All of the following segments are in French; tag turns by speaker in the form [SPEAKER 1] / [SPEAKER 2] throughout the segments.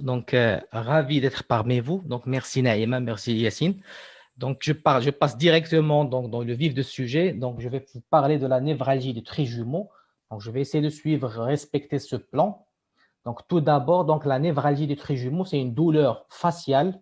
[SPEAKER 1] Donc, ravi d'être parmi vous. Donc, merci Naïma, merci Yacine. Donc, je passe directement donc, dans le vif du sujet. Donc, je vais vous parler de la névralgie des trijumeaux. Donc, je vais essayer de suivre, respecter ce plan. Donc, tout d'abord, donc, la névralgie des trijumeaux, c'est une douleur faciale,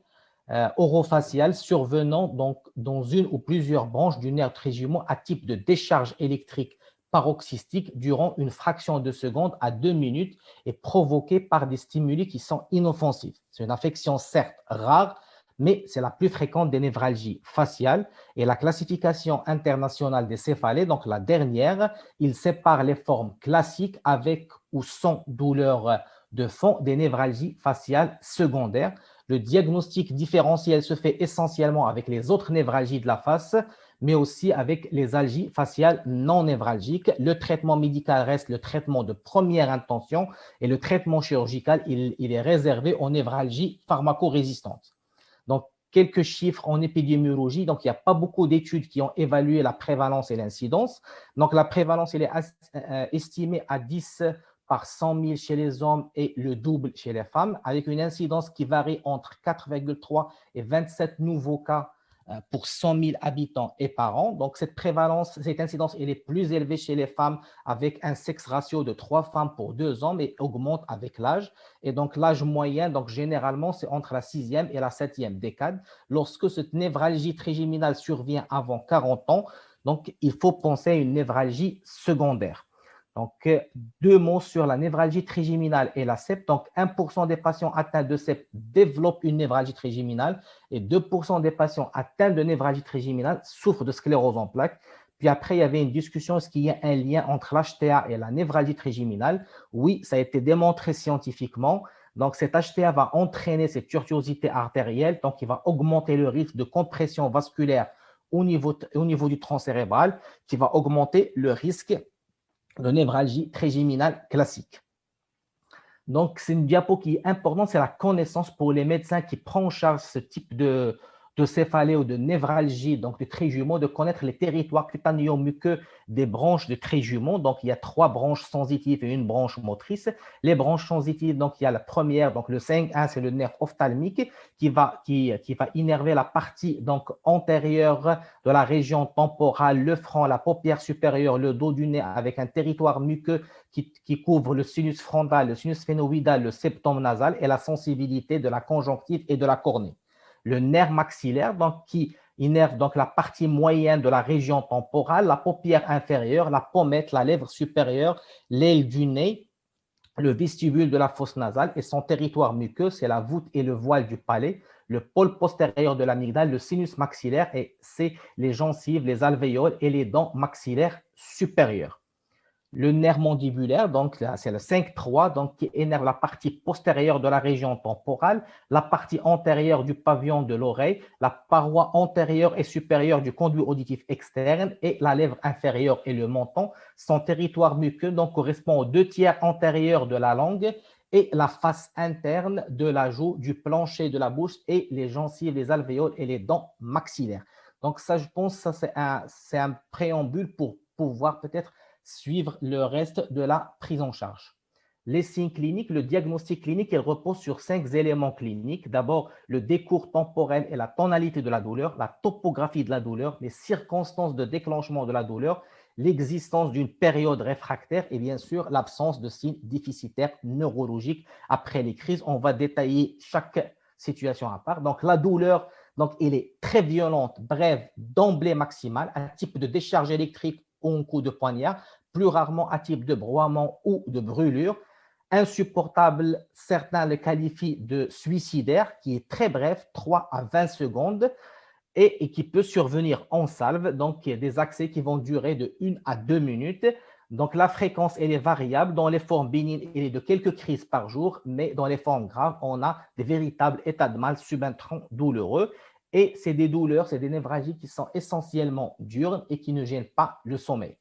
[SPEAKER 1] orofaciale, survenant donc, dans une ou plusieurs branches du nerf trijumeau à type de décharge électrique paroxystique durant une fraction de seconde à 2 minutes et provoquée par des stimuli qui sont inoffensifs. C'est une affection certes rare, mais c'est la plus fréquente des névralgies faciales. Et la classification internationale des céphalées, donc la dernière, il sépare les formes classiques avec ou sans douleur de fond des névralgies faciales secondaires. Le diagnostic différentiel se fait essentiellement avec les autres névralgies de la face, mais aussi avec les algies faciales non névralgiques. Le traitement médical reste le traitement de première intention et le traitement chirurgical, il est réservé aux névralgies pharmacorésistantes. Donc, quelques chiffres en épidémiologie. Donc, il n'y a pas beaucoup d'études qui ont évalué la prévalence et l'incidence. Donc, la prévalence, elle est estimée à 10 par 100 000 chez les hommes et le double chez les femmes, avec une incidence qui varie entre 4,3 et 27 nouveaux cas pour 100 000 habitants et par an. Donc, cette prévalence, cette incidence, elle est plus élevée chez les femmes avec un sexe ratio de 3 femmes pour 2 hommes et augmente avec l'âge. Et donc, l'âge moyen, donc, généralement, c'est entre la 6e et la 7e décade. Lorsque cette névralgie trigéminale survient avant 40 ans, donc, il faut penser à une névralgie secondaire. Donc, 2 mots sur la névralgie trigéminale et la CEP. Donc, 1% des patients atteints de CEP développent une névralgie trigéminale et 2% des patients atteints de névralgie trigéminale souffrent de sclérose en plaques. Puis après, il y avait une discussion, est-ce qu'il y a un lien entre l'HTA et la névralgie trigéminale? Oui, ça a été démontré scientifiquement. Donc, cet HTA va entraîner cette tortuosité artérielle, donc il va augmenter le risque de compression vasculaire au niveau du tronc cérébral, qui va augmenter le risque de névralgie trigéminale classique. Donc, c'est une diapo qui est importante, c'est la connaissance pour les médecins qui prennent en charge ce type de céphalée ou de névralgie, donc de trijumeaux, de connaître les territoires cutanéo-muqueux des branches de trijumeaux. Donc, il y a 3 branches sensitives et une branche motrice. Les branches sensitives, donc il y a la première, donc le 5-1, c'est le nerf ophtalmique qui va innerver la partie donc antérieure de la région temporale, le front, la paupière supérieure, le dos du nez avec un territoire muqueux qui couvre le sinus frontal, le sinus phénoïdal, le septum nasal et la sensibilité de la conjonctive et de la cornée. Le nerf maxillaire, donc, qui innerve donc la partie moyenne de la région temporale, la paupière inférieure, la pommette, la lèvre supérieure, l'aile du nez, le vestibule de la fosse nasale et son territoire muqueux, c'est la voûte et le voile du palais, le pôle postérieur de l'amygdale, le sinus maxillaire et c'est les gencives, les alvéoles et les dents maxillaires supérieures. Le nerf mandibulaire, donc c'est le 5-3, donc qui énerve la partie postérieure de la région temporale, la partie antérieure du pavillon de l'oreille, la paroi antérieure et supérieure du conduit auditif externe et la lèvre inférieure et le menton. Son territoire muqueux donc, correspond aux 2 tiers antérieurs de la langue et la face interne de la joue, du plancher de la bouche et les gencives, les alvéoles et les dents maxillaires. Donc ça, je pense, ça c'est un préambule pour pouvoir peut-être suivre le reste de la prise en charge. Les signes cliniques, le diagnostic clinique, il repose sur 5 éléments cliniques. D'abord, le décours temporel et la tonalité de la douleur, la topographie de la douleur, les circonstances de déclenchement de la douleur, l'existence d'une période réfractaire et bien sûr l'absence de signes déficitaires neurologiques après les crises. On va détailler chaque situation à part. Donc, la douleur, donc, elle est très violente, brève, d'emblée maximale, un type de décharge électrique ou un coup de poignard, plus rarement à type de broiement ou de brûlure. Insupportable, certains le qualifient de suicidaire, qui est très bref, 3 à 20 secondes, et qui peut survenir en salve, donc il y a des accès qui vont durer de 1 à 2 minutes. Donc la fréquence, elle est variable. Dans les formes bénignes, elle est de quelques crises par jour, mais dans les formes graves, on a des véritables états de mal subastrants douloureux. Et c'est des douleurs, c'est des névralgies qui sont essentiellement dures et qui ne gênent pas le sommeil.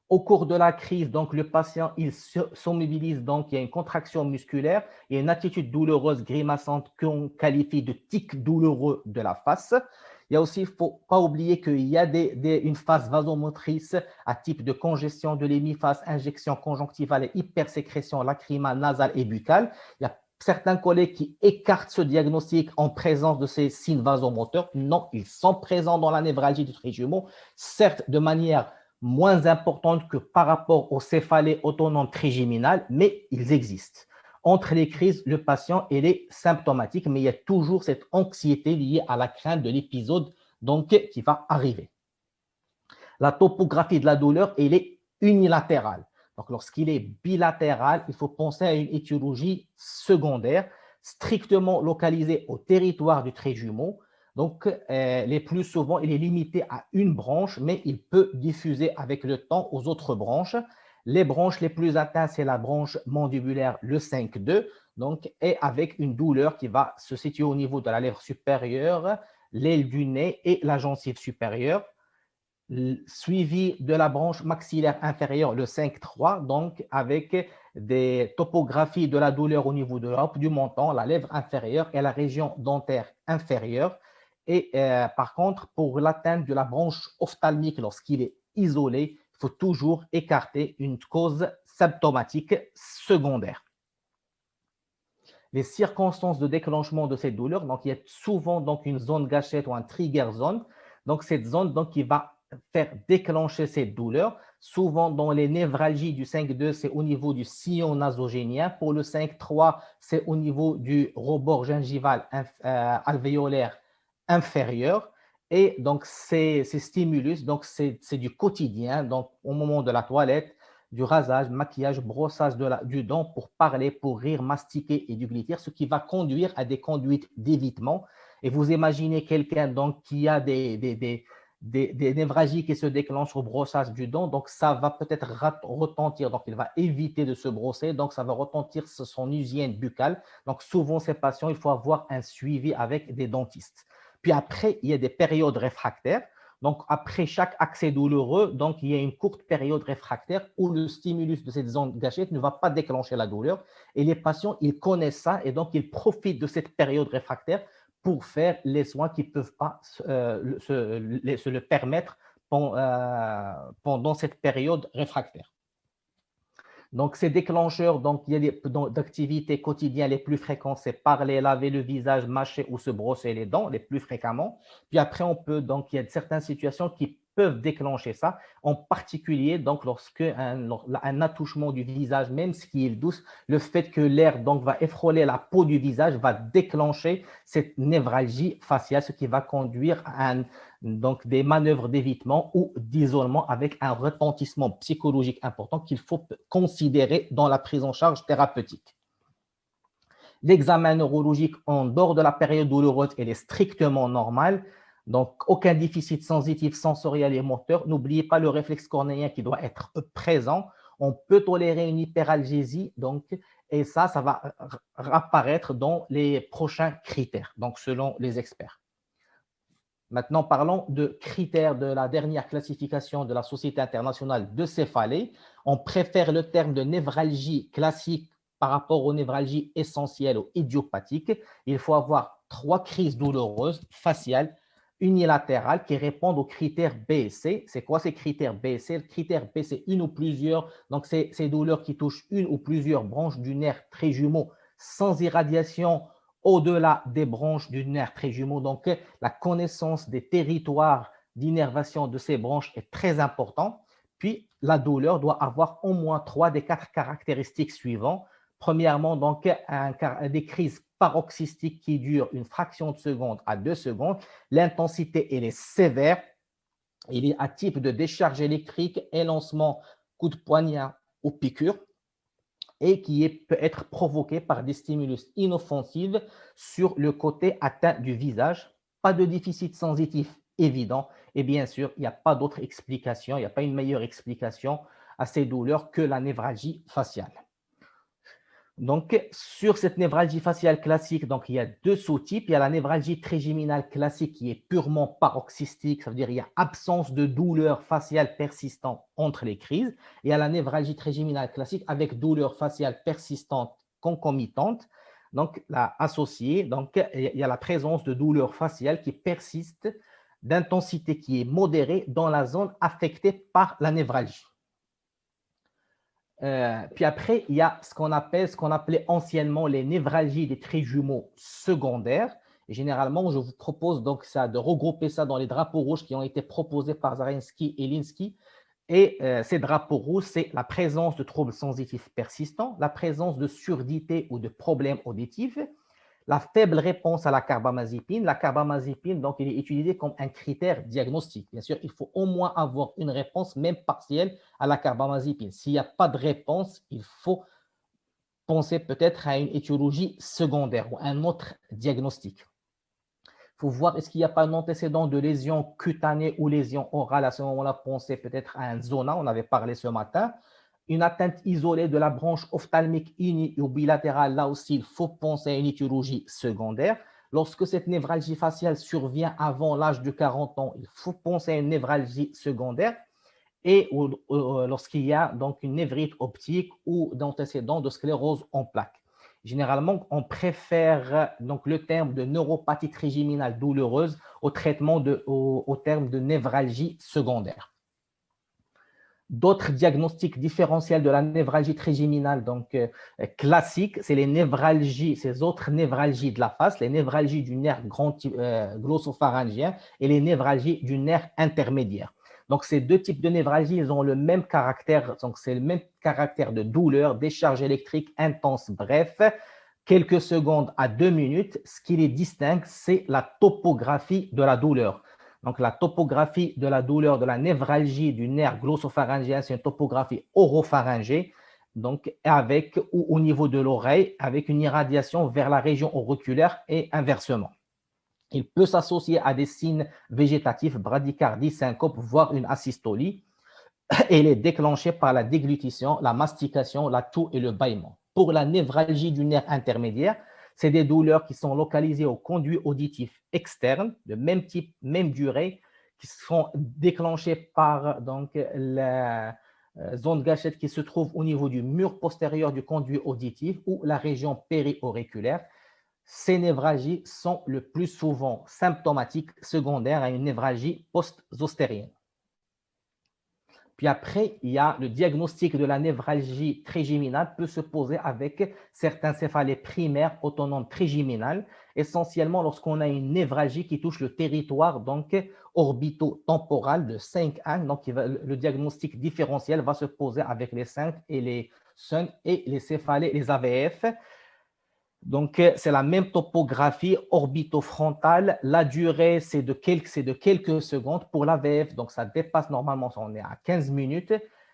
[SPEAKER 1] Au cours de la crise, donc, le patient, il s'immobilise, donc il y a une contraction musculaire, il y a une attitude douloureuse, grimaçante qu'on qualifie de tic douloureux de la face. Il y a aussi, il ne faut pas oublier qu'il y a une phase vasomotrice à type de congestion de l'hémiphase, injection conjonctivale et hypersécrétion lacrymale, nasale et buccale. Il y a certains collègues qui écartent ce diagnostic en présence de ces signes vasomoteurs. Non, ils sont présents dans la névralgie du trijumeau, certes de manière moins importante que par rapport aux céphalées autonomes trigeminales, mais ils existent. Entre les crises, le patient il est symptomatique, mais il y a toujours cette anxiété liée à la crainte de l'épisode donc, qui va arriver. La topographie de la douleur, elle est unilatérale. Donc, lorsqu'il est bilatéral, il faut penser à une étiologie secondaire strictement localisée au territoire du trait jumeau. Donc, les plus souvent, il est limité à une branche, mais il peut diffuser avec le temps aux autres branches. Les branches les plus atteintes, c'est la branche mandibulaire, le 5-2, donc, et avec une douleur qui va se situer au niveau de la lèvre supérieure, l'aile du nez et la gencive supérieure, suivi de la branche maxillaire inférieure, le 5-3, donc avec des topographies de la douleur au niveau de l'ope du menton, la lèvre inférieure et la région dentaire inférieure. Et par contre, pour l'atteinte de la branche ophtalmique, lorsqu'il est isolé, il faut toujours écarter une cause symptomatique secondaire. Les circonstances de déclenchement de cette douleur, donc il y a souvent donc une zone gâchette ou un trigger zone. Donc cette zone donc, qui va faire déclencher cette douleur. Souvent dans les névralgies du 5-2, c'est au niveau du sillon nasogénien. Pour le 5-3, c'est au niveau du rebord gingival alvéolaire inférieur. Et donc ces stimulus, donc c'est du quotidien, donc au moment de la toilette, du rasage, maquillage, brossage du dent pour parler, pour rire, mastiquer et déglutir, ce qui va conduire à des conduites d'évitement. Et vous imaginez quelqu'un donc qui a des névralgies qui se déclenchent au brossage du dent, donc ça va peut-être retentir, donc il va éviter de se brosser, donc ça va retentir sur son hygiène buccale. Donc souvent, ces patients, il faut avoir un suivi avec des dentistes. Puis après, il y a des périodes réfractaires. Donc, après chaque accès douloureux, donc, il y a une courte période réfractaire où le stimulus de cette zone gâchette ne va pas déclencher la douleur. Et les patients, ils connaissent ça et donc ils profitent de cette période réfractaire pour faire les soins qui ne peuvent pas se le permettre pendant cette période réfractaire. Donc, ces déclencheurs, donc, il y a d'activités quotidiennes les plus fréquentes, c'est parler, laver le visage, mâcher ou se brosser les dents les plus fréquemment. Puis après, donc, il y a certaines situations qui peuvent déclencher ça, en particulier donc lorsque un attouchement du visage, même ce qui est douce, le fait que l'air donc va effrôler la peau du visage va déclencher cette névralgie faciale, ce qui va conduire à donc des manœuvres d'évitement ou d'isolement avec un retentissement psychologique important qu'il faut considérer dans la prise en charge thérapeutique. L'examen neurologique en dehors de la période douloureuse, il est strictement normal. Donc, aucun déficit sensitif, sensoriel et moteur. N'oubliez pas le réflexe cornéen qui doit être présent. On peut tolérer une hyperalgésie, donc, et ça va apparaître dans les prochains critères, donc selon les experts. Maintenant, parlons de critères de la dernière classification de la Société internationale de céphalée. On préfère le terme de névralgie classique par rapport aux névralgies essentielles ou idiopathiques. Il faut avoir 3 crises douloureuses faciales unilatérales qui répondent aux critères B et C. C'est quoi ces critères B et C? Le critère B, c'est une ou plusieurs. Donc, c'est ces douleurs qui touchent une ou plusieurs branches du nerf trijumeau sans irradiation au-delà des branches du nerf trijumeau. Donc, la connaissance des territoires d'innervation de ces branches est très importante. Puis, la douleur doit avoir au moins 3 des 4 caractéristiques suivantes. Premièrement, donc, des crises paroxystiques qui durent une fraction de seconde à 2 secondes. L'intensité, elle est sévère. Il y a un type de décharge électrique, élancement, coup de poignard ou piqûre, et qui peut être provoqué par des stimulus inoffensifs sur le côté atteint du visage. Pas de déficit sensitif évident. Et bien sûr, il n'y a pas d'autre explication, il n'y a pas une meilleure explication à ces douleurs que la névralgie faciale. Donc, sur cette névralgie faciale classique, donc, il y a 2 sous-types. Il y a la névralgie trigéminale classique qui est purement paroxystique, ça veut dire qu'il y a absence de douleur faciale persistante entre les crises. Et il y a la névralgie trigéminale classique avec douleur faciale persistante concomitante, donc associée. Donc, il y a la présence de douleur faciale qui persiste d'intensité qui est modérée dans la zone affectée par la névralgie. Puis après, il y a ce qu'on appelait anciennement les névralgies des traits jumeaux secondaires. Et généralement, je vous propose donc ça, de regrouper ça dans les drapeaux rouges qui ont été proposés par Zarinsky et Linsky. Et ces drapeaux rouges, c'est la présence de troubles sensitifs persistants, la présence de surdité ou de problèmes auditifs, la faible réponse à la carbamazépine. La carbamazépine, donc, il est utilisé comme un critère diagnostique. Bien sûr, il faut au moins avoir une réponse, même partielle, à la carbamazépine. S'il n'y a pas de réponse, il faut penser peut-être à une étiologie secondaire ou un autre diagnostic. Il faut voir est-ce qu'il n'y a pas un antécédent de lésion cutanée ou lésion orale. À ce moment-là, penser peut-être à un zona, on avait parlé ce matin. Une atteinte isolée de la branche ophtalmique unie ou bilatérale, là aussi, il faut penser à une étiologie secondaire. Lorsque cette névralgie faciale survient avant l'âge de 40 ans, il faut penser à une névralgie secondaire. Et lorsqu'il y a donc une névrite optique ou d'antécédent de sclérose en plaques. Généralement, on préfère donc le terme de neuropathie trigeminale douloureuse au terme de névralgie secondaire. D'autres diagnostics différentiels de la névralgie trigeminale classique, c'est les névralgies, ces autres névralgies de la face, les névralgies du nerf glossopharyngien et les névralgies du nerf intermédiaire. Donc, ces deux types de névralgie, ils ont le même caractère, donc c'est le même caractère de douleur, décharge électrique intense, bref, quelques secondes à 2 minutes. Ce qui les distingue, c'est la topographie de la douleur. Donc, la topographie de la douleur, de la névralgie du nerf glossopharyngien, c'est une topographie oropharyngée, donc avec ou au niveau de l'oreille, avec une irradiation vers la région auriculaire et inversement. Il peut s'associer à des signes végétatifs, bradycardie, syncope, voire une asystolie, et il est déclenché par la déglutition, la mastication, la toux et le bâillement. Pour la névralgie du nerf intermédiaire, c'est des douleurs qui sont localisées au conduit auditif externe, de même type, même durée, qui sont déclenchées par donc, la zone gâchette qui se trouve au niveau du mur postérieur du conduit auditif ou la région périauriculaire. Ces névralgies sont le plus souvent symptomatiques secondaires à une névralgie post-zostérienne. Puis après, il y a le diagnostic de la névralgie trigeminale peut se poser avec certains céphalées primaires autonomes trigeminales, essentiellement lorsqu'on a une névralgie qui touche le territoire donc orbito-temporal de 5 Donc, le diagnostic différentiel va se poser avec les 5 et les SUN et les céphalées, les AVF. Donc, c'est la même topographie orbitofrontale. La durée, c'est de quelques secondes. Pour l'AVF, donc ça dépasse normalement, on est à 15 minutes.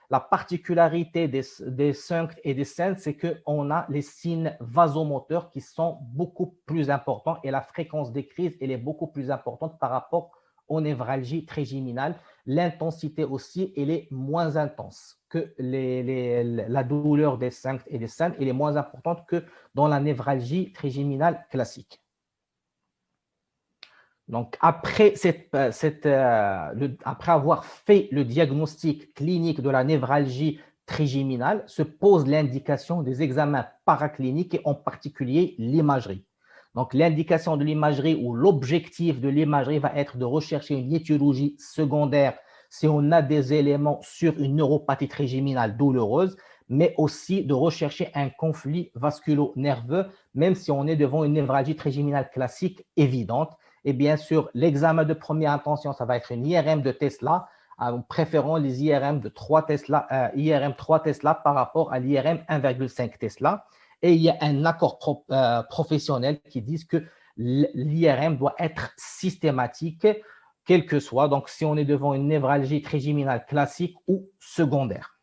[SPEAKER 1] La particularité des SUNC et des SEN, c'est qu'on a les signes vasomoteurs qui sont beaucoup plus importants et la fréquence des crises, elle est beaucoup plus importante par rapport aux névralgies trigeminales. L'intensité aussi, elle est moins intense que la douleur des SUNC et des SEN. Elle est moins importante que dans la névralgie trigeminale classique. Donc, après avoir fait le diagnostic clinique de la névralgie trigeminale, se pose l'indication des examens paracliniques et en particulier l'imagerie. Donc, l'indication de l'imagerie ou l'objectif de l'imagerie va être de rechercher une étiologie secondaire si on a des éléments sur une neuropathie trigeminale douloureuse, mais aussi de rechercher un conflit vasculo-nerveux, même si on est devant une névralgie trigeminale classique évidente. Et bien sûr, l'examen de première intention, ça va être une IRM de Tesla, en préférant les IRM de 3 Tesla, IRM 3 Tesla par rapport à l'IRM 1,5 Tesla. Et il y a un accord professionnel qui dit que l'IRM doit être systématique, quel que soit, donc si on est devant une névralgie trigeminale classique ou secondaire.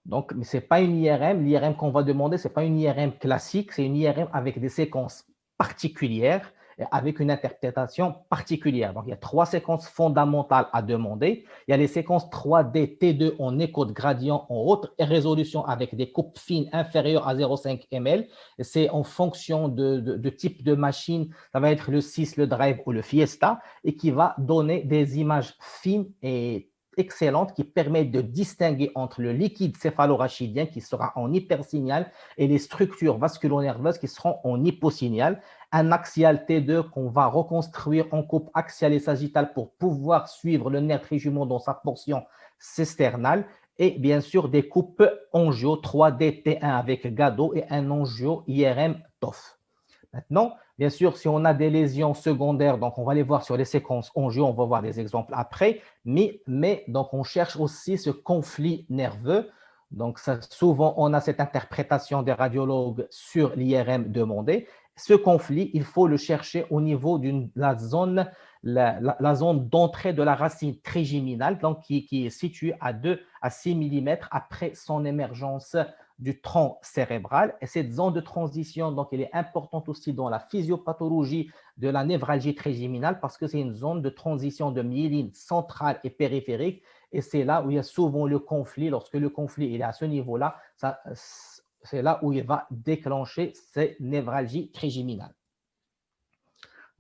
[SPEAKER 1] Donc, mais ce n'est pas une IRM. L'IRM qu'on va demander, ce n'est pas une IRM classique, c'est une IRM avec des séquences particulières, avec une interprétation particulière. Donc, il y a 3 séquences fondamentales à demander. Il y a les séquences 3D T2 en écho de gradient en haute résolution avec des coupes fines inférieures à 0,5 ml. C'est en fonction de type de machine, ça va être le 6, le Drive ou le Fiesta, et qui va donner des images fines et excellente qui permet de distinguer entre le liquide céphalorachidien qui sera en hypersignal et les structures vasculo-nerveuses qui seront en hyposignal. Un axial T2 qu'on va reconstruire en coupe axiale et sagittale pour pouvoir suivre le nerf trijumeau dans sa portion cesternale et bien sûr des coupes angio 3D T1 avec GADO et un angio IRM TOF. Maintenant, bien sûr, si on a des lésions secondaires, donc on va les voir sur les séquences angio, on va voir des exemples après, mais donc on cherche aussi ce conflit nerveux. Donc ça, souvent, on a cette interprétation des radiologues sur l'IRM demandé. Ce conflit, il faut le chercher au niveau de la zone d'entrée de la racine trigéminale, donc qui est située à 2 à 6 mm après son émergence du tronc cérébral. Et cette zone de transition, donc, elle est importante aussi dans la physiopathologie de la névralgie trigéminale parce que c'est une zone de transition de myéline centrale et périphérique. Et c'est là où il y a souvent le conflit. Lorsque le conflit il est à ce niveau-là, c'est là où il va déclencher ces névralgies trigéminales.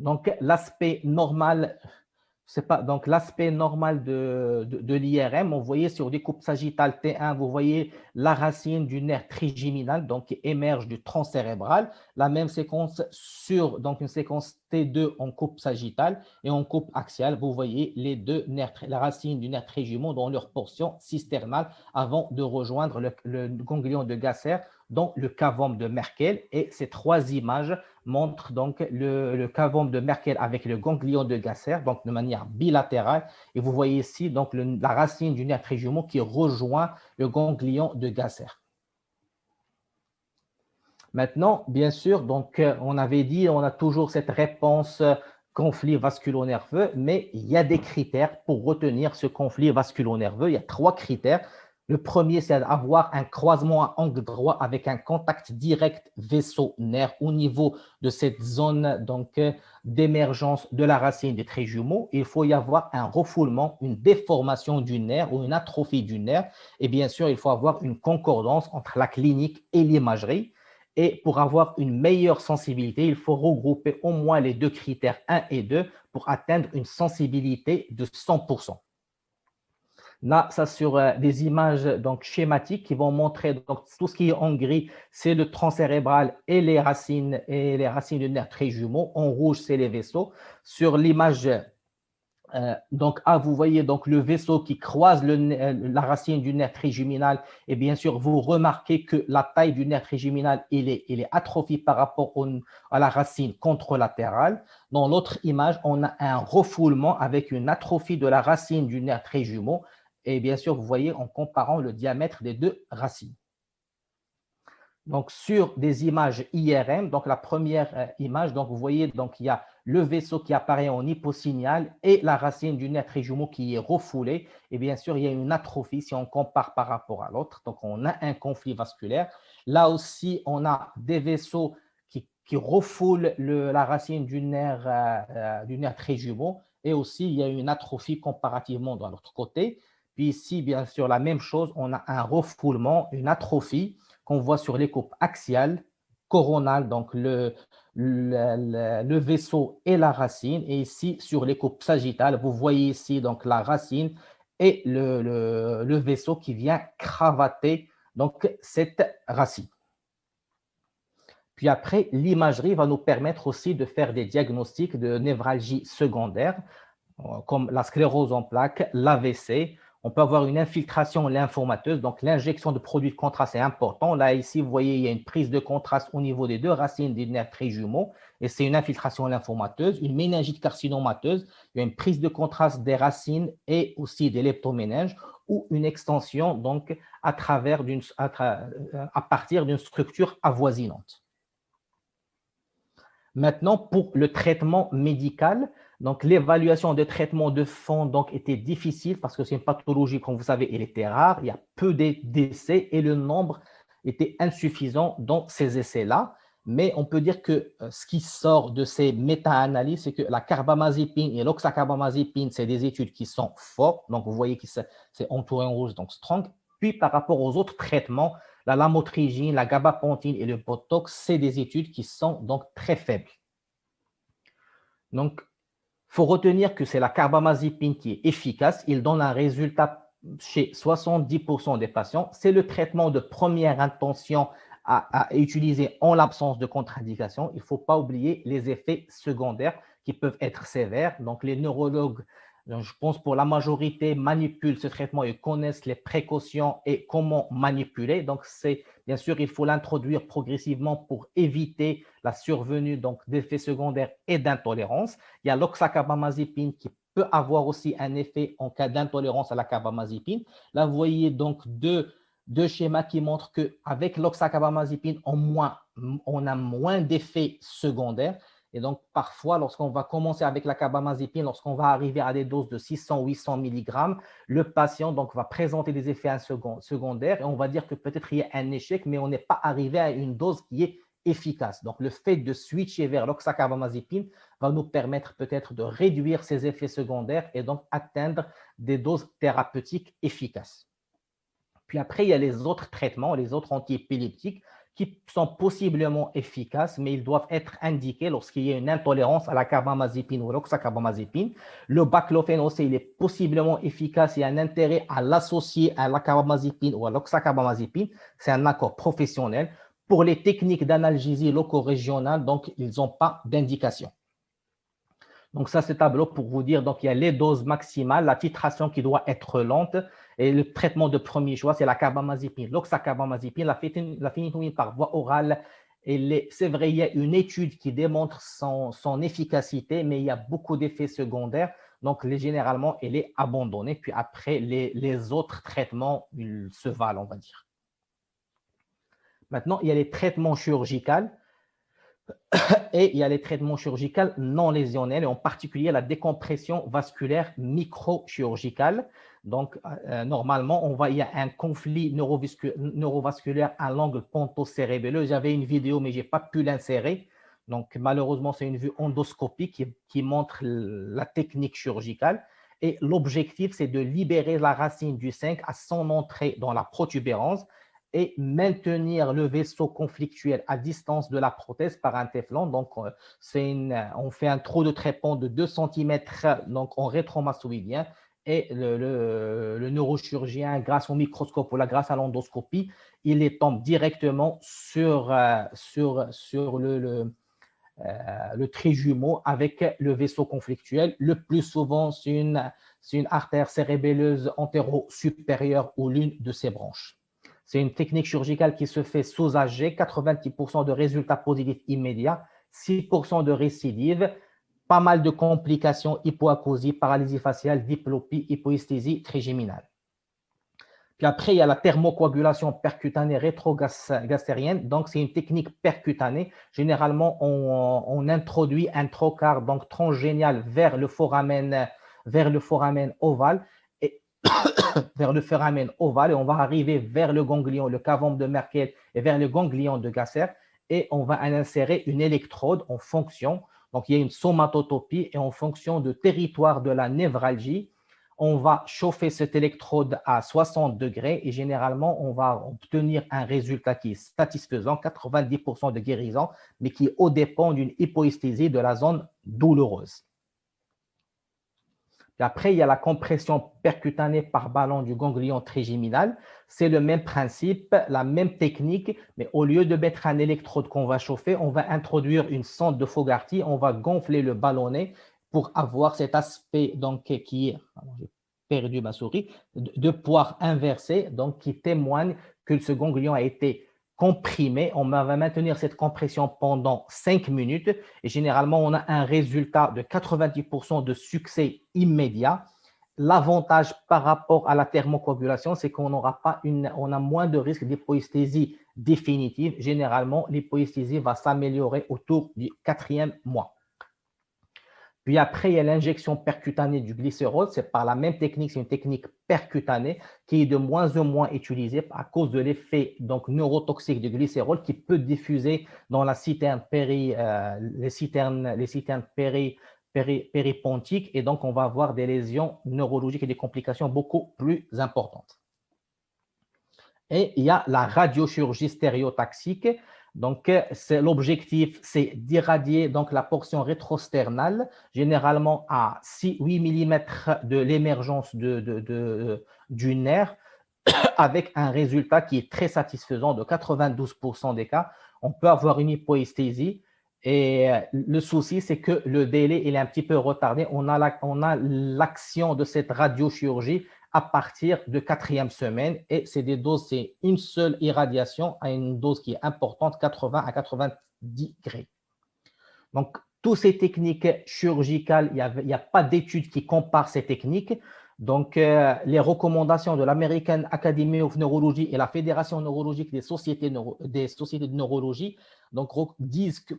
[SPEAKER 1] Donc, l'aspect normal c'est pas, donc, l'aspect normal de l'IRM, on voyait sur des coupes sagittales T1, vous voyez la racine du nerf trigéminal, donc qui émerge du tronc cérébral. La même séquence sur donc une séquence T2 en coupe sagittale et en coupe axiale, vous voyez les deux nerfs, la racine du nerf trigéminal dans leur portion cisternale avant de rejoindre le ganglion de Gasser dans le cavum de Merkel. Et ces trois images montre donc le cavum de Merkel avec le ganglion de Gasser, donc de manière bilatérale. Et vous voyez ici donc la racine du nerf trigéminal qui rejoint le ganglion de Gasser. Maintenant, bien sûr, donc on avait dit, on a toujours cette réponse conflit vasculo-nerveux, mais il y a des critères pour retenir ce conflit vasculo-nerveux. Il y a trois critères. Le premier, c'est d'avoir un croisement à angle droit avec un contact direct vaisseau-nerf au niveau de cette zone d'émergence de la racine des traits jumeaux. Il faut y avoir un refoulement, une déformation du nerf ou une atrophie du nerf. Et bien sûr, il faut avoir une concordance entre la clinique et l'imagerie. Et pour avoir une meilleure sensibilité, il faut regrouper au moins les deux critères 1 et 2 pour atteindre une sensibilité de 100%. Là, ça sur des images donc, schématiques qui vont montrer donc, tout ce qui est en gris, c'est le tronc cérébral et les racines du nerf trijumeau. En rouge, c'est les vaisseaux. Sur l'image donc A, vous voyez donc le vaisseau qui croise la racine du nerf trigeminal et bien sûr, vous remarquez que la taille du nerf trigeminal il est atrophié par rapport à la racine contralatérale. Dans l'autre image, on a un refoulement avec une atrophie de la racine du nerf trijumeau et bien sûr, vous voyez en comparant le diamètre des deux racines. Donc, sur des images IRM, donc la première image, donc vous voyez, donc il y a le vaisseau qui apparaît en hyposignal et la racine du nerf trijumeau qui est refoulée. Et bien sûr, il y a une atrophie si on compare par rapport à l'autre. Donc, on a un conflit vasculaire. Là aussi, on a des vaisseaux qui refoulent la racine du nerf trijumeau. Et aussi, il y a une atrophie comparativement de l'autre côté. Puis ici, bien sûr, la même chose, on a un refoulement, une atrophie qu'on voit sur les coupes axiales, coronales, donc le vaisseau et la racine. Et ici, sur les coupes sagittales, vous voyez ici donc la racine et le vaisseau qui vient cravater donc, cette racine. Puis après, l'imagerie va nous permettre aussi de faire des diagnostics de névralgie secondaire, comme la sclérose en plaques, l'AVC. On peut avoir une infiltration lymphomateuse, donc l'injection de produits de contraste est important. Là, ici, vous voyez, il y a une prise de contraste au niveau des deux racines des nerfs trijumeaux, et c'est une infiltration lymphomateuse, une méningite carcinomateuse, il y a une prise de contraste des racines et aussi des leptoméninges, ou une extension donc à partir d'une structure avoisinante. Maintenant, pour le traitement médical, donc l'évaluation de traitement de fond donc, était difficile parce que c'est une pathologie, comme vous savez, elle était rare, il y a peu d'essais et le nombre était insuffisant dans ces essais-là. Mais on peut dire que ce qui sort de ces méta-analyses, c'est que la carbamazepine et l'oxacarbamazepine, c'est des études qui sont fortes. Donc, vous voyez que c'est entouré en rouge, donc strong. Puis, par rapport aux autres traitements, la lamotrigine, la gabapentin et le botox, c'est des études qui sont donc très faibles. Donc, il faut retenir que c'est la carbamazepine qui est efficace. Il donne un résultat chez 70% des patients. C'est le traitement de première intention à utiliser en l'absence de contre-indication. Il ne faut pas oublier les effets secondaires qui peuvent être sévères. Donc, les neurologues Donc, je pense pour la majorité manipulent ce traitement et connaissent les précautions et comment manipuler. Donc, bien sûr, il faut l'introduire progressivement pour éviter la survenue d'effets secondaires et d'intolérance. Il y a l'oxacarbamazépine qui peut avoir aussi un effet en cas d'intolérance à la carbamazépine. Là, vous voyez donc deux schémas qui montrent qu'avec l'oxacarbamazépine, on a moins d'effets secondaires. Et donc, parfois, lorsqu'on va commencer avec la carbamazépine, lorsqu'on va arriver à des doses de 600-800 mg, le patient va présenter des effets secondaires et on va dire que peut-être il y a un échec, mais on n'est pas arrivé à une dose qui est efficace. Donc, le fait de switcher vers l'oxacarbamazépine va nous permettre peut-être de réduire ces effets secondaires et donc atteindre des doses thérapeutiques efficaces. Puis après, il y a les autres traitements, les autres antiépileptiques qui sont possiblement efficaces, mais ils doivent être indiqués lorsqu'il y a une intolérance à la carbamazépine ou l'oxacarbamazépine. Le baclofène aussi, il est possiblement efficace. Il y a un intérêt à l'associer à la carbamazépine ou à l'oxacarbamazépine. C'est un accord professionnel. Pour les techniques d'analgésie loco-régionale, donc, ils n'ont pas d'indication. Donc, ça, c'est tableau pour vous dire, donc, il y a les doses maximales, la titration qui doit être lente, et le traitement de premier choix, c'est la carbamazépine. L'oxacarbamazépine, la phénitoïne par voie orale, c'est vrai, il y a une étude qui démontre son efficacité, mais il y a beaucoup d'effets secondaires. Donc, généralement, elle est abandonnée. Puis après, les autres traitements, ils se valent, on va dire. Maintenant, il y a les traitements chirurgicaux. Et il y a les traitements chirurgicaux non lésionnels, et en particulier la décompression vasculaire microchirurgicale. Donc, normalement, il y a un conflit neurovasculaire à l'angle ponto-cérébelleux. J'avais une vidéo, mais je n'ai pas pu l'insérer. Donc, malheureusement, c'est une vue endoscopique qui montre la technique chirurgicale. Et l'objectif, c'est de libérer la racine du 5 à son entrée dans la protubérance et maintenir le vaisseau conflictuel à distance de la prothèse par un téflon. Donc, on fait un trou de trépan de 2 cm donc en rétromastoïdien, et le neurochirurgien, grâce au microscope ou grâce à l'endoscopie, il les tombe directement sur le trijumeau avec le vaisseau conflictuel. Le plus souvent, c'est une artère cérébelleuse antéro-supérieure ou l'une de ses branches. C'est une technique chirurgicale qui se fait sous AG, 90% de résultats positifs immédiats, 6% de récidives, pas mal de complications, hypoacousie, paralysie faciale, diplopie, hypoesthésie trigéminale. Puis après, il y a la thermocoagulation percutanée rétrogastérienne. Donc, c'est une technique percutanée. Généralement, on introduit un trocar donc transgénial vers le foramen ovale vers le foramen ovale, et on va arriver vers le ganglion, le cavum de Merkel, et vers le ganglion de Gasser, et on va insérer une électrode en fonction. Donc, il y a une somatotopie, et en fonction du territoire de la névralgie, on va chauffer cette électrode à 60 degrés, et généralement, on va obtenir un résultat qui est satisfaisant, 90% de guérison, mais qui est au dépend d'une hypoesthésie de la zone douloureuse. Et après, il y a la compression percutanée par ballon du ganglion trigéminal. C'est le même principe, la même technique, mais au lieu de mettre un électrode qu'on va chauffer, on va introduire une sonde de Fogarty, on va gonfler le ballonnet pour avoir cet aspect donc, qui est, j'ai perdu ma souris, de poire inversée, donc qui témoigne que ce ganglion a été comprimé. On va maintenir cette compression pendant 5 minutes et généralement, on a un résultat de 90% de succès immédiat. L'avantage par rapport à la thermocoagulation, c'est qu'on a moins de risque d'hypoesthésie définitive. Généralement, l'hypoesthésie va s'améliorer autour du 4e mois. Puis après, il y a l'injection percutanée du glycérol. C'est par la même technique, c'est une technique percutanée qui est de moins en moins utilisée à cause de l'effet neurotoxique du glycérol qui peut diffuser dans la citerne les citernes péripontiques, et donc on va avoir des lésions neurologiques et des complications beaucoup plus importantes. Et il y a la radiochirurgie stéréotaxique. Donc, l'objectif, c'est d'irradier la portion rétrosternale, généralement à 6-8 mm de l'émergence du nerf, avec un résultat qui est très satisfaisant de 92% des cas. On peut avoir une hypoesthésie Et le souci, c'est que le délai il est un petit peu retardé. On a l'action de cette radiochirurgie à partir de 4e semaine et c'est des doses, c'est une seule irradiation à une dose qui est importante, 80 à 90 degrés. Donc, toutes ces techniques chirurgicales, il n'y a pas d'études qui comparent ces techniques. Donc, les recommandations de l'American Academy of Neurology et la Fédération neurologique des sociétés de neurologie donc,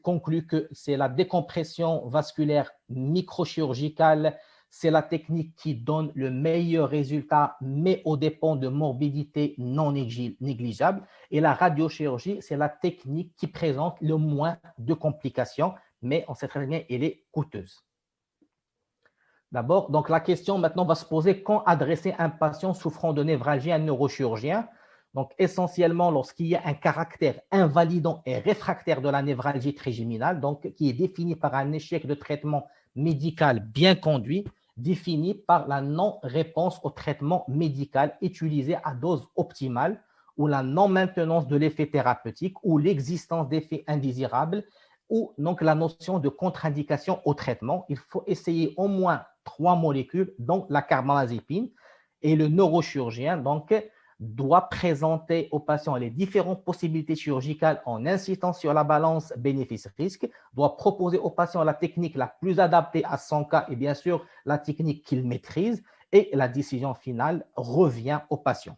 [SPEAKER 1] concluent que c'est la décompression vasculaire microchirurgicale, c'est la technique qui donne le meilleur résultat, mais aux dépens de morbidité non négligeable. Et la radiochirurgie, c'est la technique qui présente le moins de complications, mais on sait très bien qu'elle est coûteuse. D'abord, donc la question maintenant va se poser quand adresser un patient souffrant de névralgie à un neurochirurgien. Donc, essentiellement, lorsqu'il y a un caractère invalidant et réfractaire de la névralgie trigéminale, donc qui est défini par un échec de traitement médical bien conduit, défini par la non-réponse au traitement médical utilisé à dose optimale ou la non-maintenance de l'effet thérapeutique ou l'existence d'effets indésirables ou donc la notion de contre-indication au traitement. Il faut essayer au moins 3 molécules, dont la carbamazépine, et le neurochirurgien donc, doit présenter aux patients les différentes possibilités chirurgicales en incitant sur la balance bénéfice-risque, doit proposer aux patients la technique la plus adaptée à son cas et bien sûr la technique qu'il maîtrise et la décision finale revient au patient.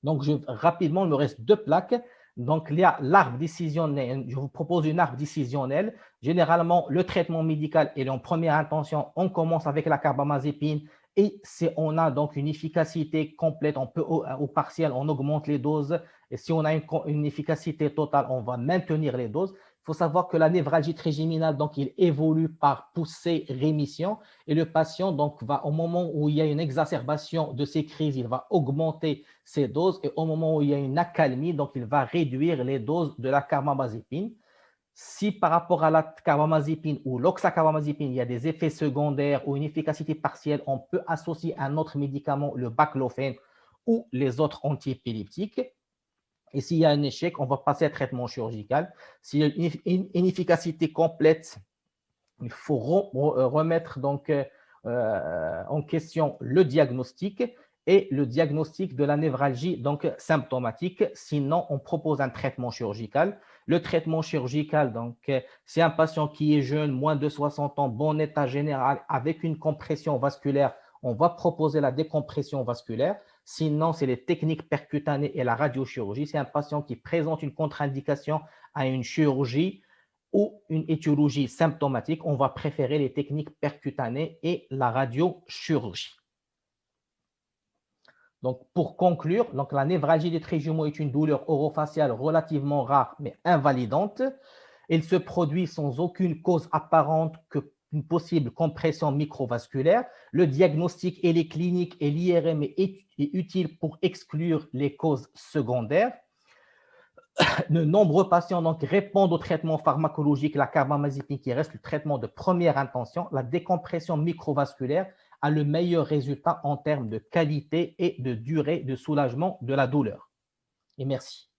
[SPEAKER 1] Donc, rapidement, il me reste 2 plaques. Donc, il y a l'arbre décisionnel. Je vous propose une arbre décisionnelle. Généralement, le traitement médical est en première intention. On commence avec la carbamazépine et si on a donc une efficacité complète, on peut au partiel, on augmente les doses. Et si on a une efficacité totale, on va maintenir les doses. Il faut savoir que la névralgie trigéminale, donc, il évolue par poussée-rémission et le patient, donc, va, au moment où il y a une exacerbation de ces crises, il va augmenter ses doses et au moment où il y a une accalmie, donc, il va réduire les doses de la carbamazépine. Si par rapport à la carbamazépine ou l'oxacarbamazépine, il y a des effets secondaires ou une efficacité partielle, on peut associer un autre médicament, le baclofène ou les autres antiépileptiques. Et s'il y a un échec, on va passer à traitement chirurgical. S'il y a une inefficacité complète, il faut remettre donc en question le diagnostic et le diagnostic de la névralgie donc symptomatique. Sinon, on propose un traitement chirurgical. Le traitement chirurgical, donc, c'est un patient qui est jeune, moins de 60 ans, bon état général, avec une compression vasculaire. On va proposer la décompression vasculaire. Sinon, c'est les techniques percutanées et la radiochirurgie. C'est un patient qui présente une contre-indication à une chirurgie ou une étiologie symptomatique. On va préférer les techniques percutanées et la radiochirurgie. Donc, pour conclure, donc, la névralgie des trijumeaux est une douleur orofaciale relativement rare mais invalidante. Elle se produit sans aucune cause apparente qu'une possible compression microvasculaire. Le diagnostic et les cliniques et l'IRM est utile pour exclure les causes secondaires. De nombreux patients donc, répondent au traitement pharmacologique, la carbamazépine qui reste le traitement de première intention. La décompression microvasculaire a le meilleur résultat en termes de qualité et de durée de soulagement de la douleur. Et merci.